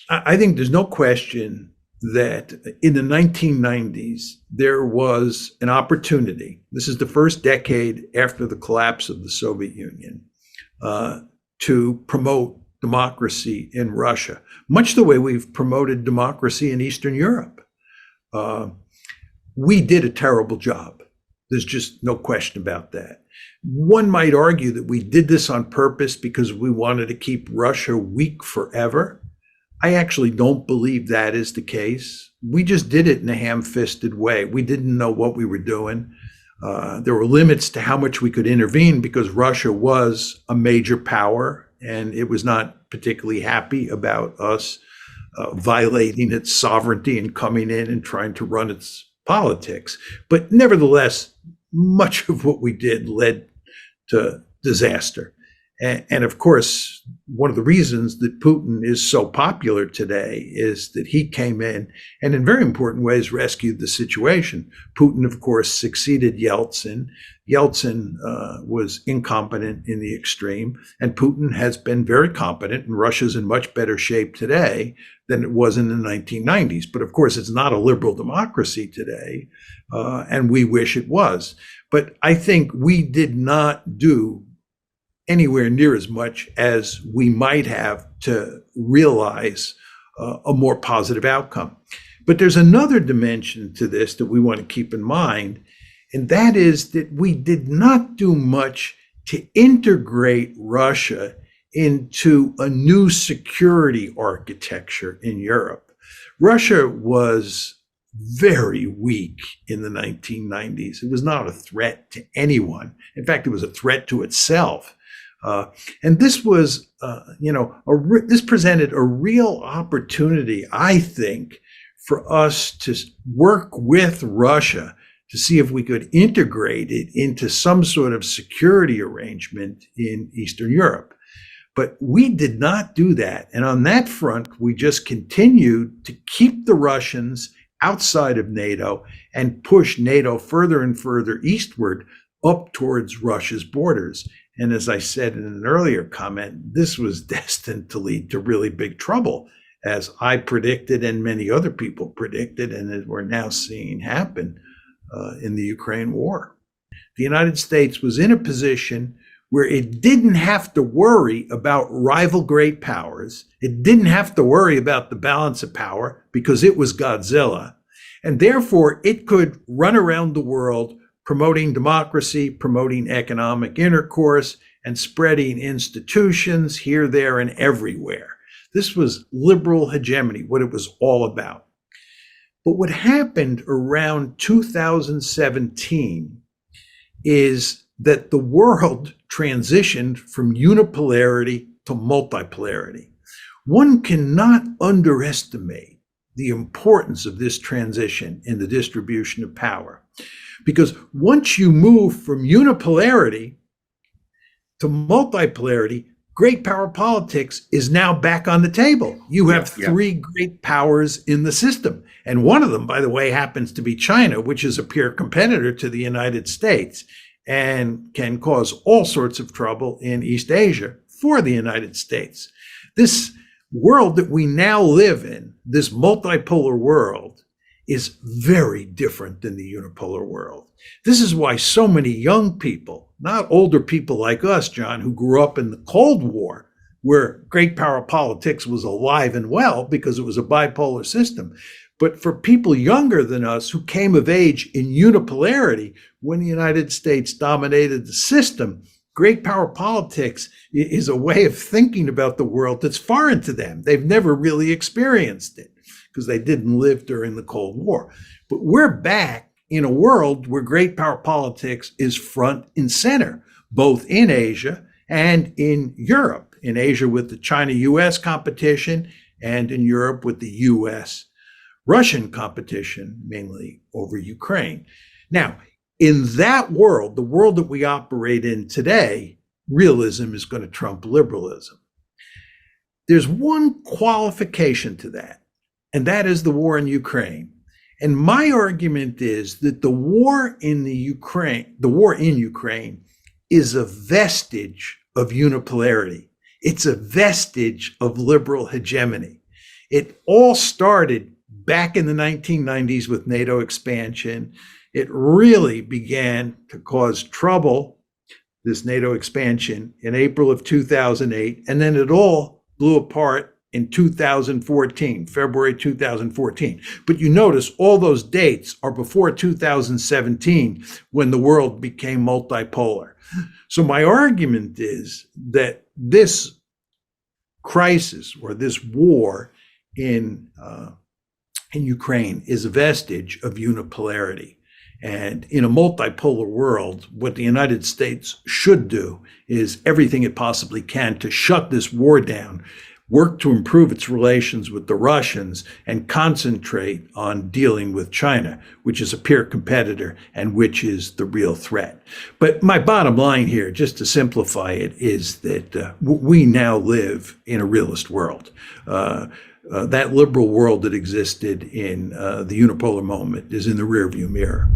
I think there's no question that in the 1990s, there was an opportunity. This is the first decade after the collapse of the Soviet Union, uh, to promote democracy in Russia, much the way we've promoted democracy in Eastern Europe. Uh, we did a terrible job. There's just no question about that. One might argue that we did this on purpose because we wanted to keep Russia weak forever. I actually don't believe that is the case. We just did it in a ham-fisted way. We didn't know what we were doing. There were limits to how much we could intervene because Russia was a major power and it was not particularly happy about us violating its sovereignty and coming in and trying to run its politics. But nevertheless, much of what we did led to disaster. And of course, one of the reasons that Putin is so popular today is that he came in and in very important ways rescued the situation. Putin, of course, succeeded Yeltsin. Yeltsin was incompetent in the extreme, and Putin has been very competent, and Russia's in much better shape today than it was in the 1990s. But of course, it's not a liberal democracy today, and we wish it was. But I think we did not do anywhere near as much as we might have to realize a more positive outcome. But there's another dimension to this that we want to keep in mind, and that is that we did not do much to integrate Russia into a new security architecture in Europe. Russia was very weak in the 1990s. It was not a threat to anyone. In fact, it was a threat to itself. And this was, this presented a real opportunity, I think, for us to work with Russia to see if we could integrate it into some sort of security arrangement in Eastern Europe. But we did not do that. And on that front, we just continued to keep the Russians outside of NATO and push NATO further and further eastward up towards Russia's borders. And as I said in an earlier comment, this was destined to lead to really big trouble, as I predicted and many other people predicted, and as we're now seeing happen in the Ukraine war. The United States was in a position where it didn't have to worry about rival great powers. It didn't have to worry about the balance of power because it was Godzilla. And therefore, it could run around the world promoting democracy, promoting economic intercourse, and spreading institutions here, there, and everywhere. This was liberal hegemony, what it was all about. But what happened around 2017 is that the world transitioned from unipolarity to multipolarity. One cannot underestimate the importance of this transition in the distribution of power. Because once you move from unipolarity to multipolarity, great power politics is now back on the table. You have three great powers in the system. And one of them, by the way, happens to be China, which is a peer competitor to the United States and can cause all sorts of trouble in East Asia for the United States. This world that we now live in, this multipolar world, is very different than the unipolar world. This is why so many young people, not older people like us, John, who grew up in the Cold War, where great power politics was alive and well because it was a bipolar system. But for people younger than us who came of age in unipolarity, when the United States dominated the system, great power politics is a way of thinking about the world that's foreign to them. They've never really experienced it because they didn't live during the Cold War. But we're back in a world where great power politics is front and center, both in Asia and in Europe. In Asia with the China-US competition, and in Europe with the US-Russian competition, mainly over Ukraine. Now, in that world, the world that we operate in today, realism is going to trump liberalism. There's one qualification to that, and that is the war in Ukraine. And my argument is that the war in Ukraine is a vestige of unipolarity. It's a vestige of liberal hegemony. It all started back in the 1990s with NATO expansion. It really began to cause trouble, this NATO expansion, in April of 2008, and then it all blew apart in 2014, February 2014. But you notice all those dates are before 2017, when the world became multipolar. So my argument is that this crisis, or this war in Ukraine, is a vestige of unipolarity. And in a multipolar world, what the United States should do is everything it possibly can to shut this war down, work to improve its relations with the Russians, and concentrate on dealing with China, which is a peer competitor and which is the real threat. But my bottom line here, just to simplify it, is that we now live in a realist world. That liberal world that existed in the unipolar moment is in the rearview mirror.